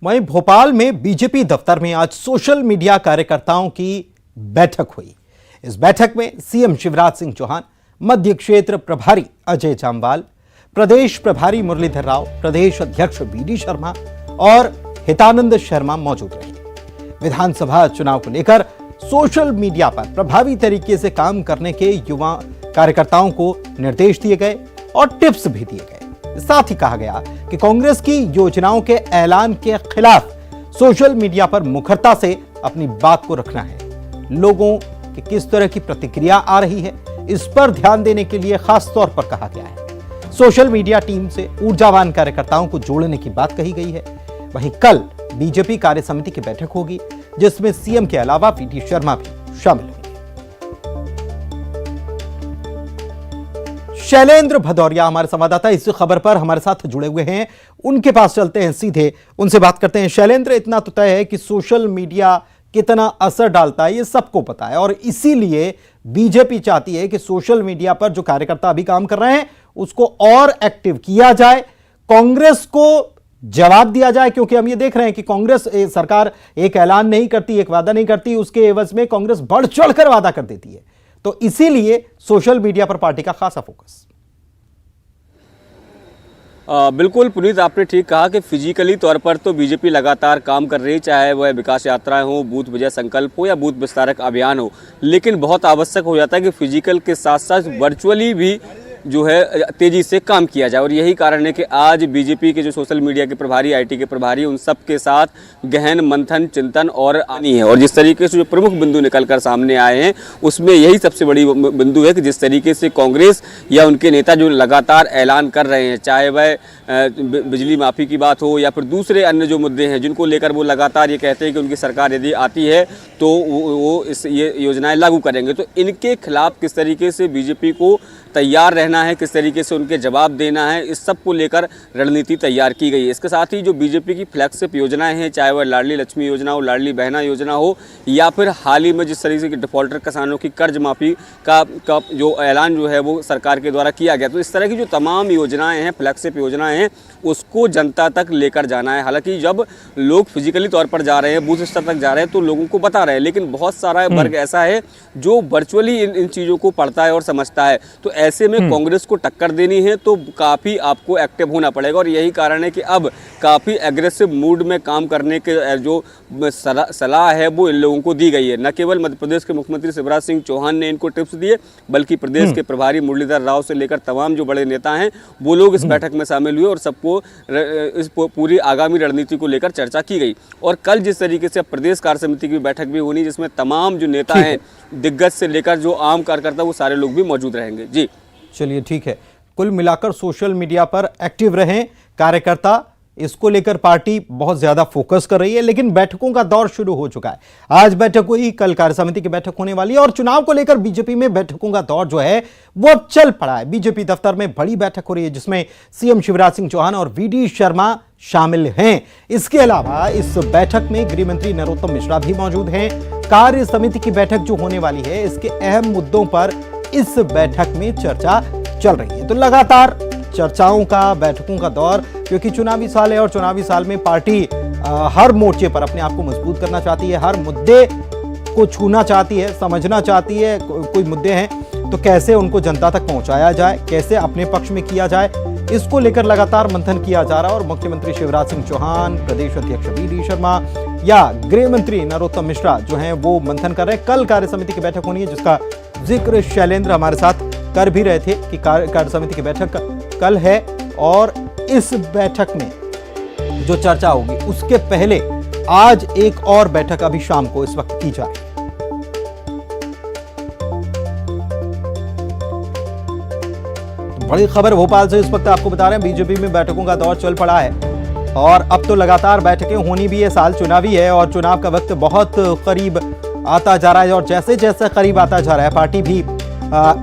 वहीं भोपाल में बीजेपी दफ्तर में आज सोशल मीडिया कार्यकर्ताओं की बैठक हुई। इस बैठक में सीएम शिवराज सिंह चौहान, मध्य क्षेत्र प्रभारी अजय जामवाल, प्रदेश प्रभारी मुरलीधर राव, प्रदेश अध्यक्ष वीडी शर्मा और हितानंद शर्मा मौजूद रहे। विधानसभा चुनाव को लेकर सोशल मीडिया पर प्रभावी तरीके से काम करने के युवा कार्यकर्ताओं को निर्देश दिए गए और टिप्स भी दिए गए। साथ ही कहा गया कि कांग्रेस की योजनाओं के ऐलान के खिलाफ सोशल मीडिया पर मुखरता से अपनी बात को रखना है। लोगों की किस तरह की प्रतिक्रिया आ रही है, इस पर ध्यान देने के लिए खास तौर पर कहा गया है। सोशल मीडिया टीम से ऊर्जावान कार्यकर्ताओं को जोड़ने की बात कही गई है। वहीं कल बीजेपी कार्य समिति की बैठक होगी, जिसमें सीएम के अलावा वीडी शर्मा भी शामिल होंगे। शैलेंद्र भदौरिया हमारे संवाददाता इस खबर पर हमारे साथ जुड़े हुए हैं, उनके पास चलते हैं, सीधे उनसे बात करते हैं। शैलेंद्र, इतना तो तय है कि सोशल मीडिया कितना असर डालता है ये सबको पता है, और इसीलिए बीजेपी चाहती है कि सोशल मीडिया पर जो कार्यकर्ता अभी काम कर रहे हैं उसको और एक्टिव किया जाए, कांग्रेस को जवाब दिया जाए। क्योंकि हम ये देख रहे हैं कि कांग्रेस सरकार एक ऐलान नहीं करती, एक वादा नहीं करती, उसके एवज में कांग्रेस बढ़ चढ़कर वादा कर देती है। तो इसीलिए सोशल मीडिया पर पार्टी का खासा फोकस। बिल्कुल पुनीत, आपने ठीक कहा कि फिजिकली तौर पर तो बीजेपी लगातार काम कर रही है, चाहे वह विकास यात्राएं हो, बूथ विजय संकल्प हो या बूथ विस्तारक अभियान हो। लेकिन बहुत आवश्यक हो जाता है कि फिजिकल के साथ साथ वर्चुअली भी जो है तेजी से काम किया जाए। और यही कारण है कि आज बीजेपी के जो सोशल मीडिया के प्रभारी, आईटी के प्रभारी, उन सब के साथ गहन मंथन, चिंतन और आनी है। और जिस तरीके से जो प्रमुख बिंदु निकलकर सामने आए हैं उसमें यही सबसे बड़ी बिंदु है कि जिस तरीके से कांग्रेस या उनके नेता जो लगातार ऐलान कर रहे हैं, चाहे वह बिजली माफी की बात हो या फिर दूसरे अन्य जो मुद्दे हैं जिनको लेकर वो लगातार ये कहते हैं कि उनकी सरकार यदि आती है तो वो ये योजनाएं लागू करेंगे, तो इनके खिलाफ किस तरीके से बीजेपी को तैयार रहना है, किस तरीके से उनके जवाब देना है, इस सब को लेकर रणनीति तैयार की गई है। इसके साथ ही जो बीजेपी की फ्लैगशिप योजनाएं हैं, चाहे वह लाडली लक्ष्मी योजना हो, लाडली बहना योजना हो, या फिर हाल ही में जिस तरीके से डिफॉल्टर किसानों की कर्ज माफी का जो ऐलान जो है वो सरकार के द्वारा किया गया, तो इस तरह की जो तमाम योजनाएं हैं, फ्लैगशिप योजनाएं हैं, उसको जनता तक लेकर जाना है। हालांकि जब लोग फिजिकली तौर पर जा रहे हैं, बूथ स्तर तक जा रहे हैं, तो लोगों को बता रहे हैं, लेकिन बहुत सारा वर्ग ऐसा है जो वर्चुअली इन चीज़ों को पढ़ता है और समझता है। तो ऐसे में कांग्रेस को टक्कर देनी है तो काफ़ी आपको एक्टिव होना पड़ेगा। और यही कारण है कि अब काफ़ी एग्रेसिव मूड में काम करने के जो सलाह है वो इन लोगों को दी गई है। न केवल मध्य प्रदेश के मुख्यमंत्री शिवराज सिंह चौहान ने इनको टिप्स दिए, बल्कि प्रदेश के प्रभारी मुरलीधर राव से लेकर तमाम जो बड़े नेता हैं वो लोग इस बैठक में शामिल हुए और सबको इस पूरी आगामी रणनीति को लेकर चर्चा की गई। और कल जिस तरीके से प्रदेश कार्य समिति की बैठक भी होनी, जिसमें तमाम जो नेता हैं, दिग्गज से लेकर जो आम कार्यकर्ता, वो सारे लोग भी मौजूद रहेंगे। जी चलिए, ठीक है। कुल मिलाकर सोशल मीडिया पर एक्टिव रहें कार्यकर्ता, इसको लेकर पार्टी बहुत ज्यादा फोकस कर रही है। लेकिन बैठकों का दौर शुरू हो चुका है। आज बैठक हुई, कल कार्य समिति की बैठक होने वाली है और चुनाव को लेकर बीजेपी में बैठकों का दौर जो है वो अब चल पड़ा है। बीजेपी दफ्तर में बड़ी बैठक हो रही है, जिसमें सीएम शिवराज सिंह चौहान और वीडी शर्मा शामिल हैं। इसके अलावा इस बैठक में गृह मंत्री नरोत्तम मिश्रा भी मौजूद हैं। कार्य समिति की बैठक जो होने वाली है, इसके अहम मुद्दों पर इस बैठक में चर्चा चल रही है। तो लगातार चर्चाओं का, बैठकों का दौर, क्योंकि चुनावी साल है और चुनावी साल में पार्टी हर मोर्चे पर अपने आप को मजबूत करना चाहती है, हर मुद्दे को छूना चाहती है, समझना चाहती है। कोई मुद्दे हैं तो कैसे उनको जनता तक पहुंचाया जाए, कैसे अपने पक्ष में किया जाए, इसको लेकर लगातार मंथन किया जा रहा है। और मुख्यमंत्री शिवराज सिंह चौहान, प्रदेश अध्यक्ष वीडी शर्मा या गृह मंत्री नरोत्तम मिश्रा जो हैं वो मंथन कर रहे हैं। कल कार्य समिति की बैठक होनी है, जिसका जिक्र शैलेंद्र हमारे साथ कर भी रहे थे कि कार्य समिति की बैठक कल है। और इस बैठक में जो चर्चा होगी उसके पहले आज एक और बैठक अभी शाम को इस वक्त की जा रही है। तो बड़ी खबर भोपाल से इस वक्त आपको बता रहे हैं, बीजेपी में बैठकों का दौर चल पड़ा है और अब तो लगातार बैठकें होनी भी है। साल चुनावी है और चुनाव का वक्त बहुत करीब आता जा रहा है और जैसे जैसे करीब आता जा रहा है पार्टी भी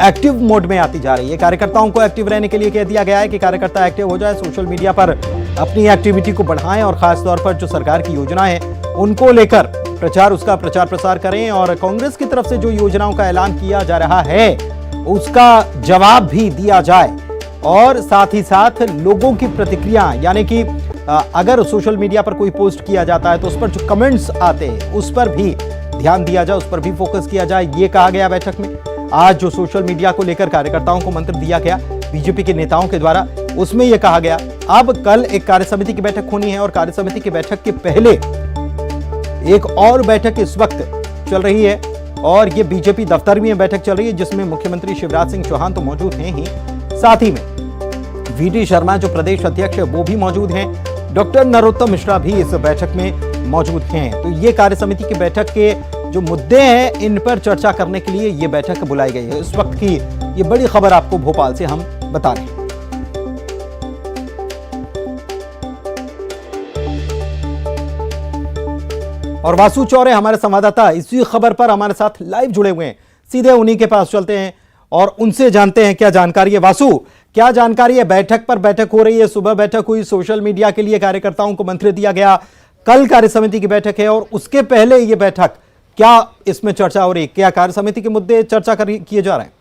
एक्टिव मोड में आती जा रही है। कार्यकर्ताओं को एक्टिव रहने के लिए कह दिया गया है कि कार्यकर्ता एक्टिव हो जाए, सोशल मीडिया पर अपनी एक्टिविटी को बढ़ाएं और खासतौर पर जो सरकार की योजनाएं हैं उनको लेकर उसका प्रचार प्रसार करें और कांग्रेस की तरफ से जो योजनाओं का ऐलान किया जा रहा है उसका जवाब भी दिया जाए और साथ ही साथ लोगों की प्रतिक्रिया यानी कि अगर सोशल मीडिया पर कोई पोस्ट किया जाता है तो उस पर जो कमेंट्स आते हैं उस पर भी ध्यान दिया जाए, उस पर भी फोकस किया जाए, ये कहा गया बैठक में। आज जो सोशल मीडिया को लेकर कार्यकर्ताओं को मंत्र दिया गया बीजेपी के नेताओं के द्वारा, उसमें यह कहा गया अब कल एक कार्यसमिति की बैठक होनी है और कार्यसमिति की बैठक के पहले एक और बैठक इस वक्त चल रही है और ये बीजेपी दफ्तर में बैठक चल रही है जिसमें मुख्यमंत्री शिवराज सिंह चौहान तो मौजूद हैं ही, साथ ही में वीडी शर्मा जो प्रदेश अध्यक्ष है वो भी मौजूद हैं, डॉक्टर नरोत्तम मिश्रा भी इस बैठक में मौजूद हैं। तो ये कार्यसमिति की बैठक के जो मुद्दे हैं इन पर चर्चा करने के लिए ये बैठक बुलाई गई है। इस वक्त की ये बड़ी खबर आपको भोपाल से हम बता रहे हैं। और वासु चौरे हमारे संवाददाता इसी खबर पर हमारे साथ लाइव जुड़े हुए हैं, सीधे उन्हीं के पास चलते हैं और उनसे जानते हैं क्या जानकारी है। वासु, क्या जानकारी है? बैठक पर बैठक हो रही है, सुबह बैठक हुई, सोशल मीडिया के लिए कार्यकर्ताओं को मंत्र दिया गया, कल कार्यसमिति की बैठक है और उसके पहले ये बैठक, क्या इसमें चर्चा हो रही है? क्या कार्यसमिति के मुद्दे चर्चा किए जा रहे हैं?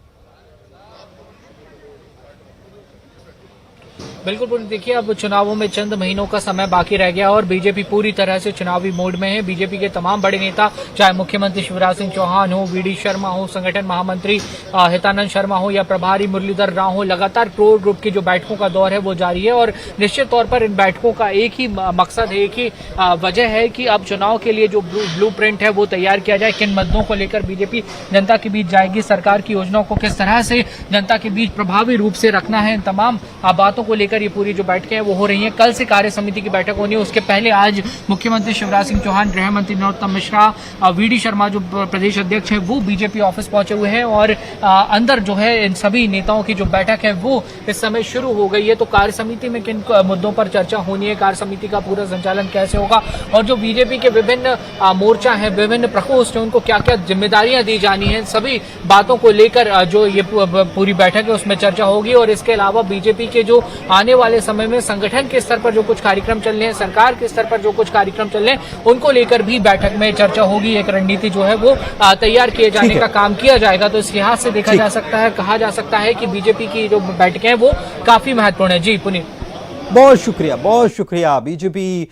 बिल्कुल, देखिए अब चुनावों में चंद महीनों का समय बाकी रह गया और बीजेपी पूरी तरह से चुनावी मोड में है। बीजेपी के तमाम बड़े नेता, चाहे मुख्यमंत्री शिवराज सिंह चौहान हो, वीडी शर्मा हो, संगठन महामंत्री हितानंद शर्मा हो या प्रभारी मुरलीधर राव हो, लगातार कोर ग्रुप की जो बैठकों का दौर है वो जारी है और निश्चित तौर पर इन बैठकों का एक ही मकसद है, एक ही वजह है कि अब चुनाव के लिए जो ब्लू प्रिंट है वो तैयार किया जाए। किन मुद्दों को लेकर बीजेपी जनता के बीच जाएगी, सरकार की योजनाओं को किस तरह से जनता के बीच प्रभावी रूप से रखना है, इन तमाम बातों को लेकर ये पूरी जो बैठकें हैं वो हो रही हैं। कल से कार्य समिति की बैठक होनी है, उसके पहले आज मुख्यमंत्री शिवराज सिंह चौहान, गृह मंत्री नरोत्तम मिश्रा, वीडी शर्मा जो प्रदेश अध्यक्ष हैं वो बीजेपी ऑफिस पहुंचे हुए हैं और अंदर जो है इन सभी नेताओं की जो बैठक है वो इस समय शुरू हो गई है। तो कार्य समिति में किन मुद्दों पर चर्चा होनी है, कार्य समिति का पूरा संचालन कैसे होगा और जो बीजेपी के विभिन्न मोर्चा है, विभिन्न प्रकोष्ठ है, उनको क्या क्या जिम्मेदारियां दी जानी है, सभी बातों को लेकर जो ये पूरी बैठक है उसमें चर्चा होगी। और इसके अलावा बीजेपी के जो आने वाले समय में संगठन के स्तर पर जो कुछ कार्यक्रम चल रहे हैं, सरकार के स्तर पर जो कुछ कार्यक्रम चल रहे हैं, उनको लेकर भी बैठक में चर्चा होगी। एक रणनीति जो है वो तैयार किए जाने का काम किया जाएगा। तो इस लिहाज से देखा जा सकता है, कहा जा सकता है कि बीजेपी की जो बैठकें हैं वो काफी महत्वपूर्ण है। जी पुनीत, बहुत शुक्रिया बीजेपी